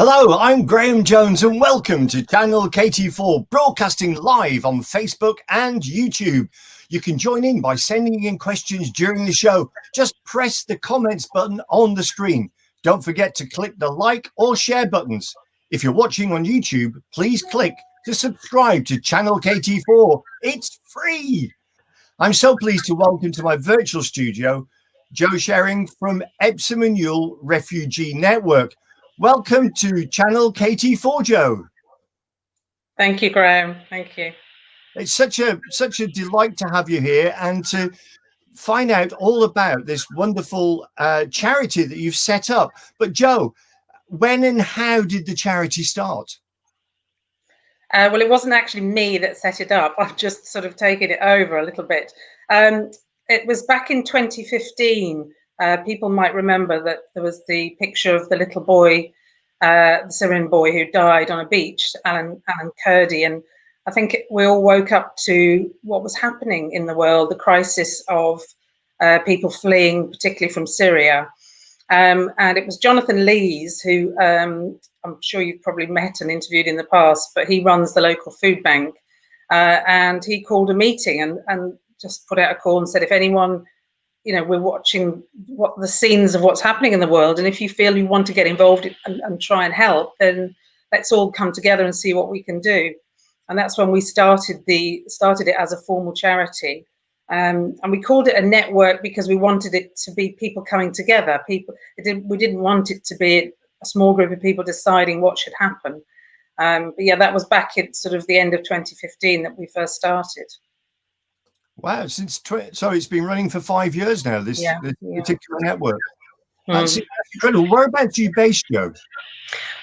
Hello, I'm Graham Jones and welcome to Channel KT4, broadcasting live on Facebook and YouTube. You can join in by sending in questions during the show. Just press the comments button on the screen. Don't forget to click the like or share buttons. If you're watching on YouTube, please click to subscribe to Channel KT4. It's free. I'm so pleased to welcome to my virtual studio, Jo Sherring from Epsom Ewell Refugee Network. Welcome to Channel KT4, Jo. Thank you, Graham. Thank you. It's such a delight to have you here and to find out all about this wonderful charity that you've set up. But Jo, when and how did the charity start? Well, it wasn't actually me that set it up. I've just sort of taken it over a little bit. It was back in 2015. People might remember that there was the picture of the little boy, the Syrian boy who died on a beach, Alan Kurdi. And I think we all woke up to what was happening in the world, the crisis of people fleeing, particularly from Syria. And it was Jonathan Lees, who I'm sure you've probably met and interviewed in the past, but he runs the local food bank. And he called a meeting and just put out a call and said, if anyone, we're watching what the scenes of what's happening in the world, and if you feel you want to get involved and try and help, then let's all come together and see what we can do. And that's when we started it as a formal charity. And we called it a network because we wanted it to be people coming together. We didn't want it to be a small group of people deciding what should happen. But yeah, that was back at sort of the end of 2015 that we first started. Wow, so it's been running for 5 years now, this particular network. That's incredible. Whereabouts are you based, Jo?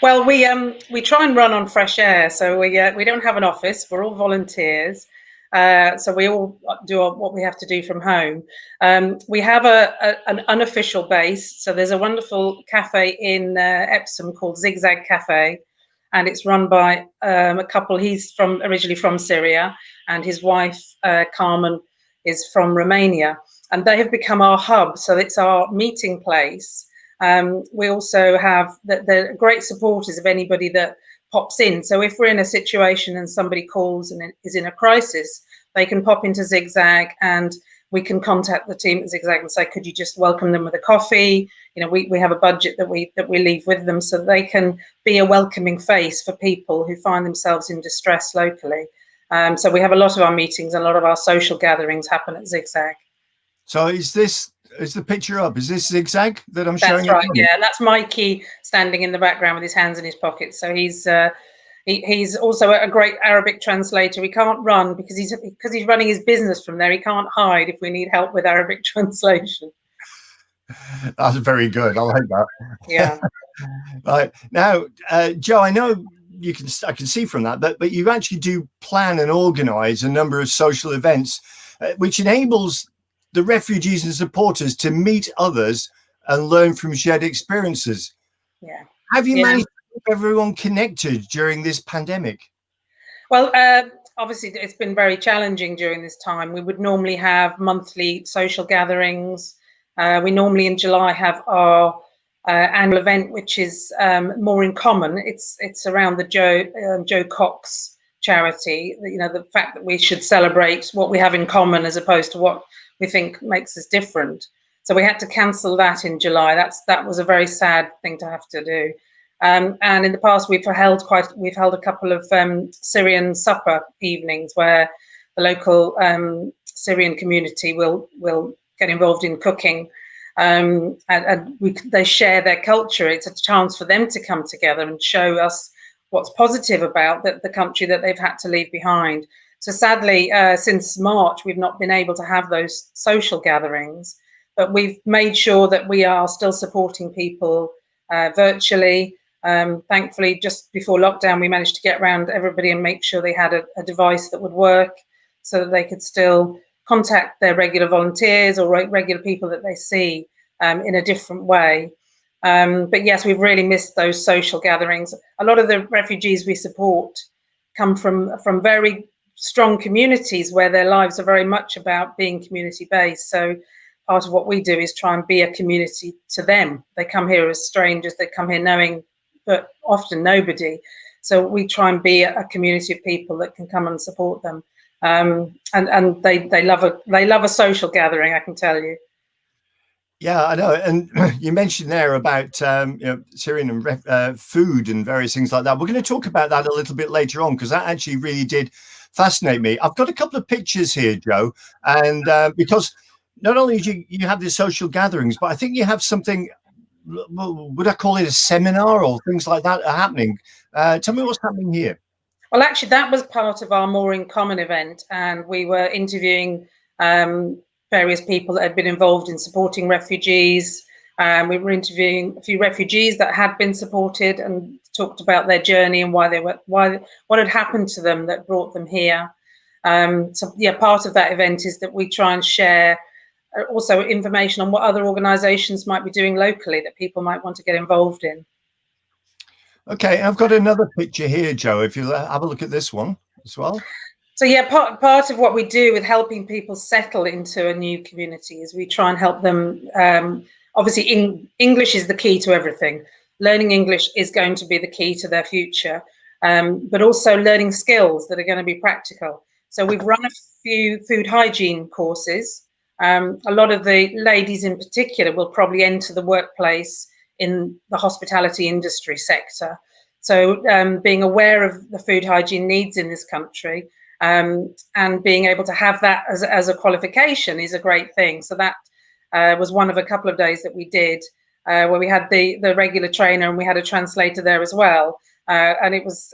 Well, we try and run on fresh air, so we don't have an office. We're all volunteers, so we all do what we have to do from home. We have an unofficial base, so there's a wonderful cafe in Epsom called Zigzag Cafe, and it's run by a couple. He's originally from Syria, and his wife Carmen is from Romania, and they have become our hub. So it's our meeting place. We also have they're great supporters of anybody that pops in. So if we're in a situation and somebody calls and is in a crisis, they can pop into Zigzag and we can contact the team at Zigzag and say, could you just welcome them with a coffee? We have a budget that we leave with them so they can be a welcoming face for people who find themselves in distress locally. So we have a lot of our meetings, a lot of our social gatherings happen at Zigzag. So is the picture up? Is this Zigzag that I'm showing? That's right, yeah. That's Mikey standing in the background with his hands in his pockets. So he's also a great Arabic translator. He can't run because he's running his business from there. He can't hide if we need help with Arabic translation. That's very good. I like that. Yeah. Right now, Jo, I know I can see from that, but you actually do plan and organise a number of social events, which enables the refugees and supporters to meet others and learn from shared experiences. Yeah. Have you managed to keep everyone connected during this pandemic? Well, obviously it's been very challenging during this time. We would normally have monthly social gatherings. We normally in July have our annual event, which is more in common. It's around the Jo Cox charity. The fact that we should celebrate what we have in common as opposed to what we think makes us different. So we had to cancel that in July. That was a very sad thing to have to do. And in the past, we've held a couple of Syrian supper evenings where the local Syrian community will get involved in cooking. They share their culture. It's a chance for them to come together and show us what's positive about the country that they've had to leave behind. So sadly, since March, we've not been able to have those social gatherings, but we've made sure that we are still supporting people virtually. Thankfully, just before lockdown, we managed to get around everybody and make sure they had a device that would work so that they could still contact their regular volunteers or regular people that they see in a different way. But yes, we've really missed those social gatherings. A lot of the refugees we support come from very strong communities where their lives are very much about being community-based. So part of what we do is try and be a community to them. They come here as strangers. They come here knowing but often nobody. So we try and be a community of people that can come and support them. And they love a social gathering, I can tell you. Yeah, I know. And you mentioned there about Syrian and food and various things like that. We're going to talk about that a little bit later on, because that actually really did fascinate me. I've got a couple of pictures here, Jo, and because not only do you have these social gatherings, but I think you have something. Would I call it a seminar or things like that are happening? Tell me what's happening here. Well, actually, that was part of our More in Common event, and we were interviewing various people that had been involved in supporting refugees. We were interviewing a few refugees that had been supported and talked about their journey and what had happened to them that brought them here. So yeah, part of that event is that we try and share also information on what other organisations might be doing locally that people might want to get involved in. Okay, I've got another picture here, Jo, if you have a look at this one as well. So yeah, part of what we do with helping people settle into a new community is we try and help them. Obviously, English is the key to everything. Learning English is going to be the key to their future, but also learning skills that are going to be practical. So we've run a few food hygiene courses. A lot of the ladies in particular will probably enter the workplace in the hospitality industry sector. So being aware of the food hygiene needs in this country, and being able to have that as a qualification is a great thing. So that was one of a couple of days that we did, where we had the regular trainer and we had a translator there as well. And it was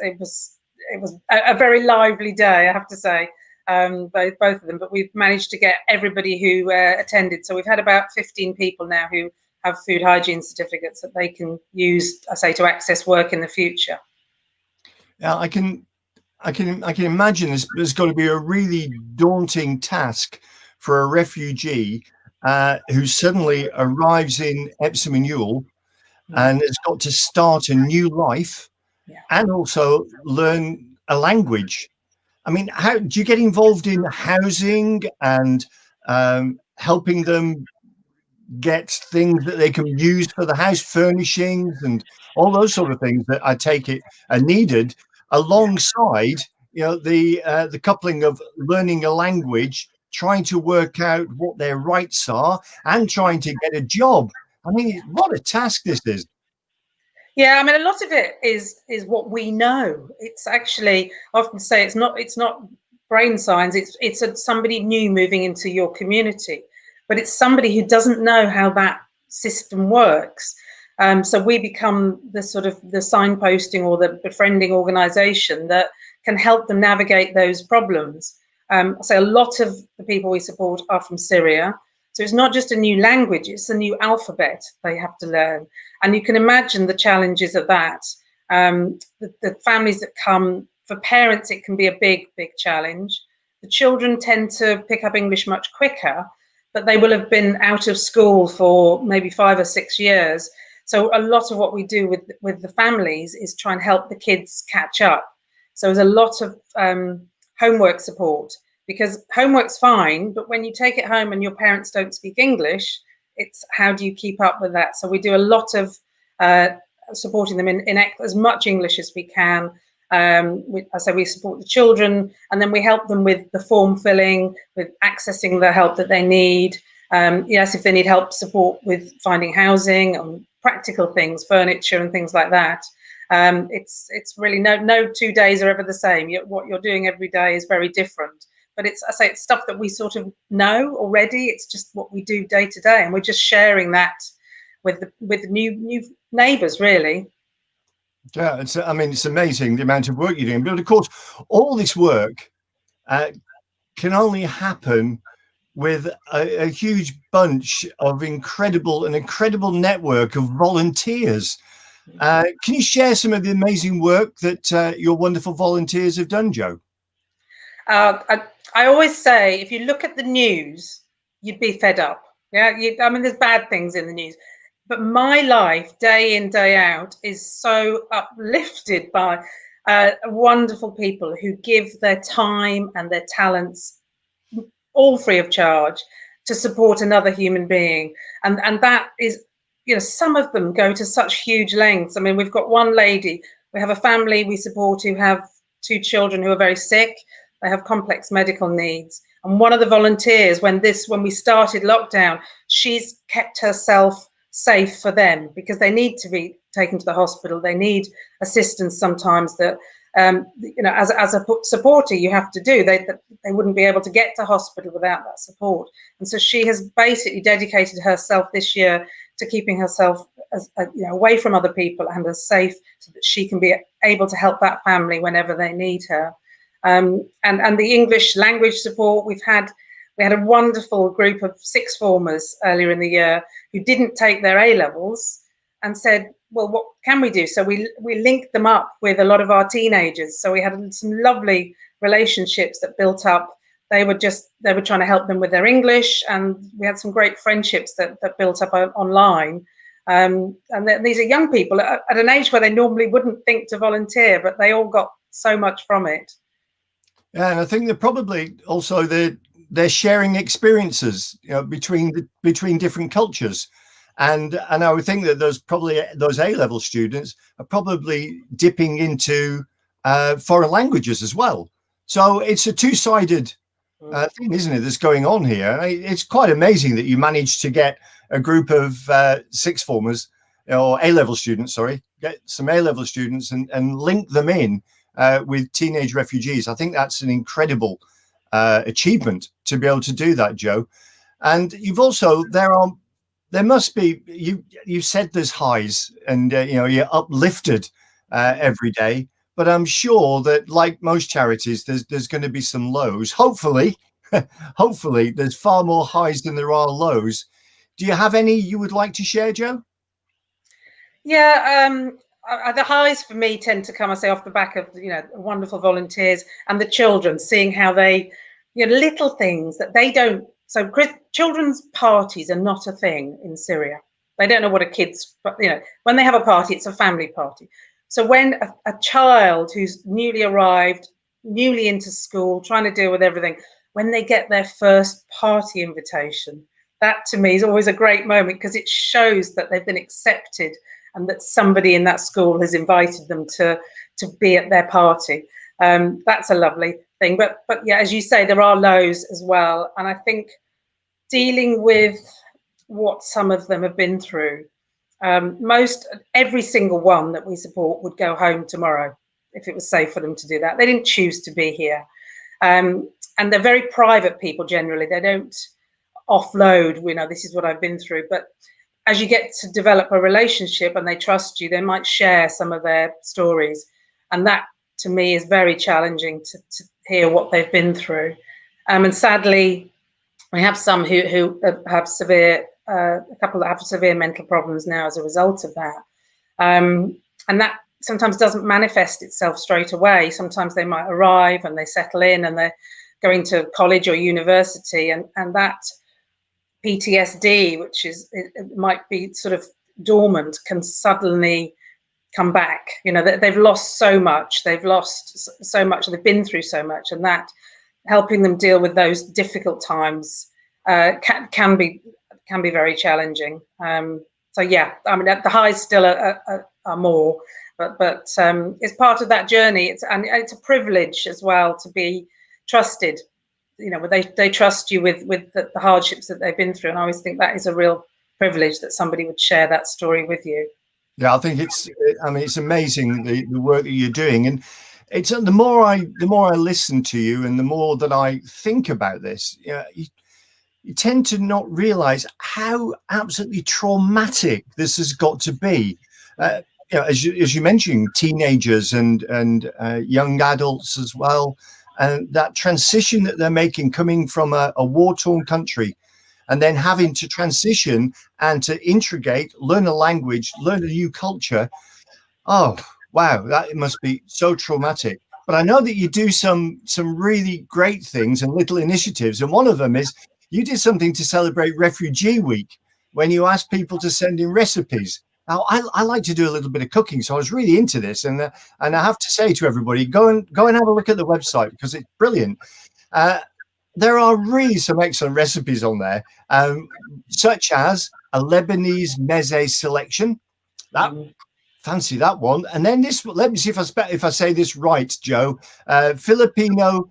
a very lively day, I have to say, both of them. But we've managed to get everybody who attended. So we've had about 15 people now who have food hygiene certificates that they can use, I say, to access work in the future. Yeah, I can imagine there's going to be a really daunting task for a refugee who suddenly arrives in Epsom Ewell and has got to start a new life, and also learn a language. I mean, how do you get involved in housing and helping them get things that they can use for the house, furnishings and all those sort of things that I take it are needed, alongside the coupling of learning a language, trying to work out what their rights are, and trying to get a job? I mean, what a task this is. Yeah, I mean, a lot of it is what we know. It's actually, I often say it's not brain science. It's somebody new moving into your community, but it's somebody who doesn't know how that system works. So we become the sort of the signposting or the befriending organisation that can help them navigate those problems. So a lot of the people we support are from Syria. So it's not just a new language, it's a new alphabet they have to learn. And you can imagine the challenges of that. The families that come, for parents, it can be a big, big challenge. The children tend to pick up English much quicker, but they will have been out of school for maybe 5 or 6 years. So a lot of what we do with the families is try and help the kids catch up. So there's a lot of homework support, because homework's fine, but when you take it home and your parents don't speak English, it's how do you keep up with that? So we do a lot of supporting them in as much English as we can. We support the children, and then we help them with the form filling, with accessing the help that they need. Yes, if they need help support with finding housing and practical things, furniture and things like that. It's really no 2 days are ever the same. What you're doing every day is very different. But it's stuff that we sort of know already. It's just what we do day to day, and we're just sharing that with new neighbours, really. Yeah, it's amazing the amount of work you're doing. But of course, all this work can only happen with a huge bunch of incredible network of volunteers. Can you share some of the amazing work that your wonderful volunteers have done, Jo? I always say, if you look at the news, you'd be fed up. Yeah, there's bad things in the news, but my life, day in, day out, is so uplifted by wonderful people who give their time and their talents, all free of charge, to support another human being, and that is some of them go to such huge lengths. I mean, we've got one lady, we have a family we support who have 2 children who are very sick. They have complex medical needs. And one of the volunteers, when we started lockdown, she's kept herself safe for them because they need to be taken to the hospital. They need assistance sometimes that, as a supporter, you have to do. They wouldn't be able to get to hospital without that support. And so she has basically dedicated herself this year to keeping herself away from other people and as safe so that she can be able to help that family whenever they need her. And the English language support, we had a wonderful group of sixth formers earlier in the year who didn't take their A-levels and said, well, what can we do? So we linked them up with a lot of our teenagers. So we had some lovely relationships that built up. They were trying to help them with their English, and we had some great friendships that built up online. And these are young people at an age where they normally wouldn't think to volunteer, but they all got so much from it. Yeah, and I think they're probably also they're sharing experiences, between different cultures, and I would think that those A-level students are probably dipping into foreign languages as well. So it's a two-sided thing, isn't it, that's going on here. It's quite amazing that you managed to get a group of sixth formers or A-level students, get some A-level students and link them in with teenage refugees. I think that's an incredible achievement to be able to do that, Jo. And you've also there must be, you said there's highs and you're uplifted every day, but I'm sure that, like most charities, there's going to be some lows. Hopefully there's far more highs than there are lows. Do you have any you would like to share, Jo? Yeah, the highs for me tend to come, I say, off the back of wonderful volunteers and the children, seeing how they, little things that they don't. So children's parties are not a thing in Syria. They don't know what a kid's, when they have a party, it's a family party. So when a child who's newly arrived, newly into school, trying to deal with everything, when they get their first party invitation, that to me is always a great moment because it shows that they've been accepted and that somebody in that school has invited them to be at their party. That's a lovely thing. But yeah, as you say, there are lows as well. And I think dealing with what some of them have been through, every single one that we support would go home tomorrow if it was safe for them to do that. They didn't choose to be here. And they're very private people generally. They don't offload, this is what I've been through. But as you get to develop a relationship and they trust you, they might share some of their stories. And that, to me, is very challenging to hear what they've been through. And sadly, we have some who have a couple that have severe mental problems now as a result of that. And that sometimes doesn't manifest itself straight away. Sometimes they might arrive and they settle in and they're going to college or university, and that PTSD, which it might be sort of dormant, can suddenly come back. They've lost so much. They've lost so much. They've been through so much, and that helping them deal with those difficult times can be very challenging. So yeah, I mean, the highs still are more, but it's part of that journey. It's a privilege as well to be trusted. They trust you with the hardships that they've been through, and I always think that is a real privilege that somebody would share that story with you. Yeah, I think it's amazing the work that you're doing, and it's the more I listen to you and the more that I think about this, you tend to not realize how absolutely traumatic this has got to be. As you mentioned, teenagers and young adults as well. And that transition that they're making, coming from a war-torn country and then having to transition and to integrate, learn a language, learn a new culture. Oh, wow, that must be so traumatic. But I know that you do some really great things and little initiatives. And one of them is you did something to celebrate Refugee Week when you asked people to send in recipes. Now, I like to do a little bit of cooking, so I was really into this, and I have to say to everybody, go and have a look at the website because it's brilliant. There are really some excellent recipes on there, such as a Lebanese meze selection. That fancy that one. And then this, let me see if I say this right, Jo. Filipino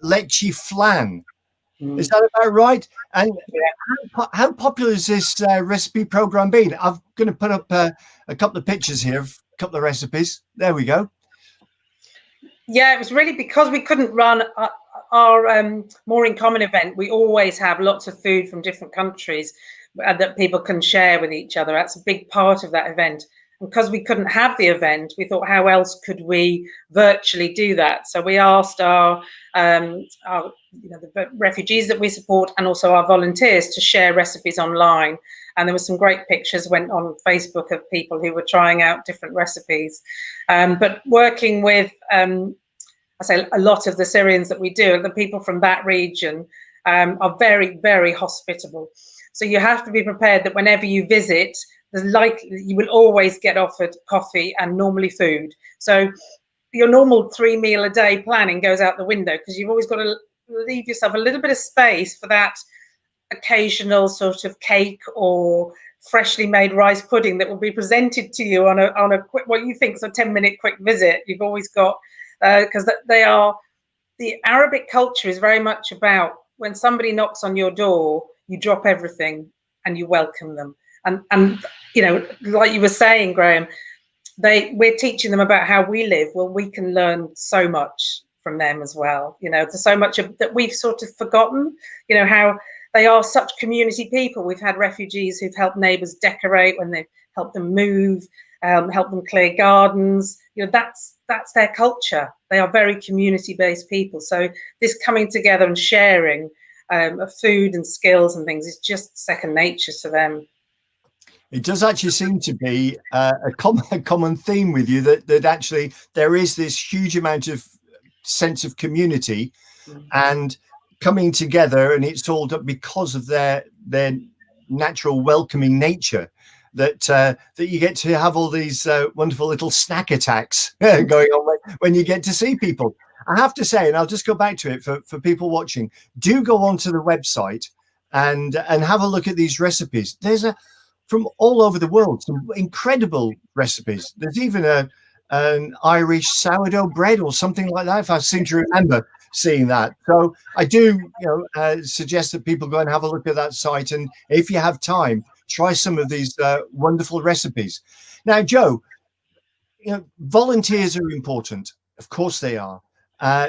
leche flan. Is that about right? And how popular has this recipe program been? I'm going to put up a couple of pictures here, a couple of recipes. There we go. Yeah, it was really because we couldn't run our More in Common event. We always have lots of food from different countries that people can share with each other. That's a big part of that event. And because we couldn't have the event, we thought, how else could we virtually do that? So we asked our the refugees that we support and also our volunteers to share recipes online. And there were some great pictures went on Facebook of people who were trying out different recipes. But working with, I say a lot of the Syrians that we do, the people from that region are very, very hospitable. So you have to be prepared that whenever you visit, there's likely you will always get offered coffee and normally food. So your normal 3-meal a day planning goes out the window because you've always got to leave yourself a little bit of space for that occasional sort of cake or freshly made rice pudding that will be presented to you on a quick, what you think is a 10-minute quick visit. You've always got, because the Arabic culture is very much about when somebody knocks on your door, you drop everything and you welcome them. And you know, like you were saying, Graham, we're teaching them about how we live. Well, we can learn so much from them as well. You know, there's so much that we've sort of forgotten, you know, how they are such community people. We've had refugees who've helped neighbours decorate when they've helped them move, helped them clear gardens. You know, that's their culture. They are very community-based people. So this coming together and sharing of food and skills and things is just second nature to them. It does actually seem to be a common theme with you that actually there is this huge amount of sense of community and coming together, and it's all because of their natural welcoming nature that you get to have all these wonderful little snack attacks going on when you get to see people. I have to say, and I'll just go back to it for people watching, do go onto the website and have a look at these recipes. There's from all over the world, some incredible recipes. There's even an Irish sourdough bread or something like that, if I seem to remember seeing that. So I do suggest that people go and have a look at that site, and if you have time, try some of these wonderful recipes. Now, Jo, volunteers are important. Of course they are.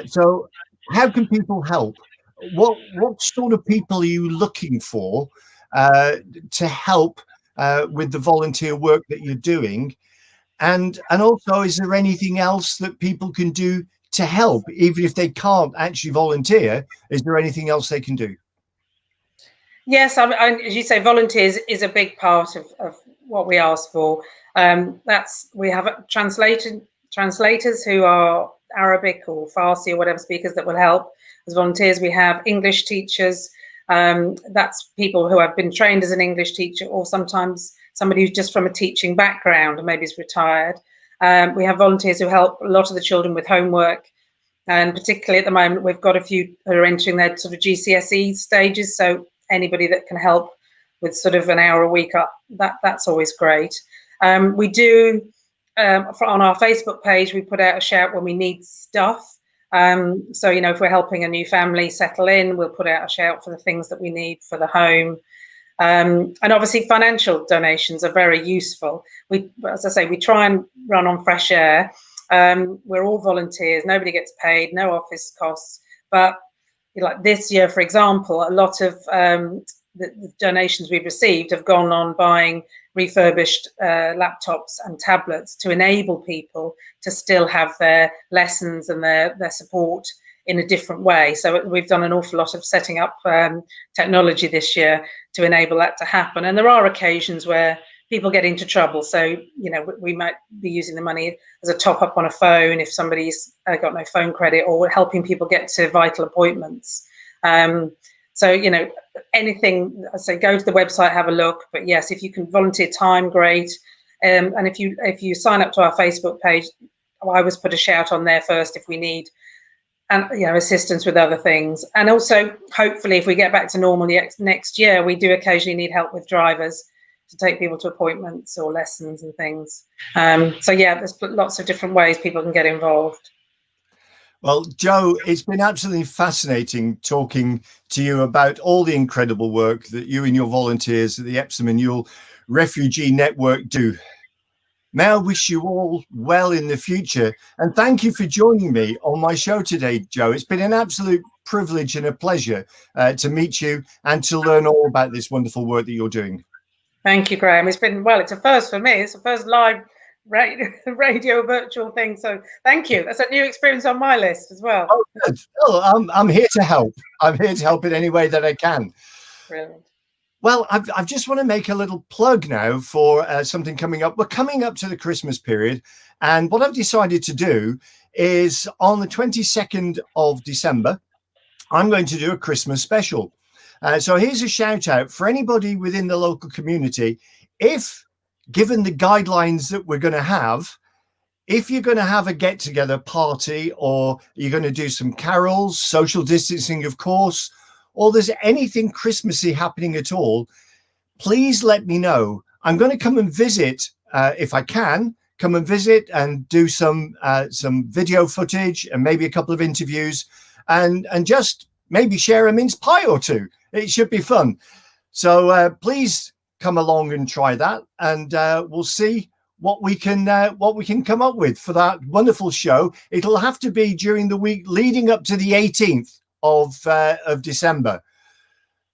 So how can people help? What sort of people are you looking for to help with the volunteer work that you're doing? And also, is there anything else that people can do to help, even if they can't actually volunteer? Is there anything else they can do? Yes, as you say, volunteers is a big part of what we ask for. We have translators who are Arabic or Farsi or whatever speakers that will help as volunteers. We have English teachers. That's people who have been trained as an English teacher, or sometimes somebody who's just from a teaching background and maybe is retired. We have volunteers who help a lot of the children with homework. And particularly at the moment, we've got a few who are entering their sort of GCSE stages. So anybody that can help with sort of an hour a week up, that's always great. We do, on our Facebook page, we put out a shout when we need stuff. So, if we're helping a new family settle in, we'll put out a shout for the things that we need for the home. And obviously financial donations are very useful. As I say, we try and run on fresh air. We're all volunteers, nobody gets paid, no office costs. But like this year, for example, a lot of the donations we've received have gone on buying refurbished laptops and tablets to enable people to still have their lessons and their support in a different way. So we've done an awful lot of setting up technology this year to enable that to happen. And there are occasions where people get into trouble. So, we might be using the money as a top up on a phone if somebody's got no phone credit, or we're helping people get to vital appointments. So, anything, I say, go to the website, have a look. But yes, if you can volunteer time, great. And if you sign up to our Facebook page, I always put a shout on there first if we need and assistance with other things. And also, hopefully, if we get back to normal next year, we do occasionally need help with drivers to take people to appointments or lessons and things. So yeah, there's lots of different ways people can get involved. Well, Jo, it's been absolutely fascinating talking to you about all the incredible work that you and your volunteers at the Epsom Ewell Refugee Network do. May I wish you all well in the future, and thank you for joining me on my show today, Jo. It's been an absolute privilege and a pleasure to meet you and to learn all about this wonderful work that you're doing. Thank you, Graham. It's been, well, it's a first for me. It's the first live radio virtual thing. So thank you. That's a new experience on my list as well. Oh, good. Oh, I'm here to help. I'm here to help in any way that I can. Brilliant. Well, I just want to make a little plug now for something coming up. We're coming up to the Christmas period. And what I've decided to do is on the 22nd of December, I'm going to do a Christmas special. So here's a shout out for anybody within the local community. If given the guidelines that we're going to have, if you're going to have a get together party, or you're going to do some carols, social distancing, of course, or there's anything Christmassy happening at all, please let me know. I'm going to come and visit, if I can, come and visit and do some video footage and maybe a couple of interviews, and just maybe share a mince pie or two. It should be fun. So please come along and try that, and we'll see what we can come up with for that wonderful show. It'll have to be during the week leading up to the 18th of December.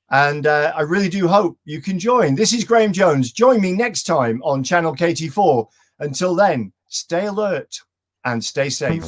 And I really do hope you can join. This is Graham Jones. Join me next time on Channel KT4. Until then, stay alert and stay safe.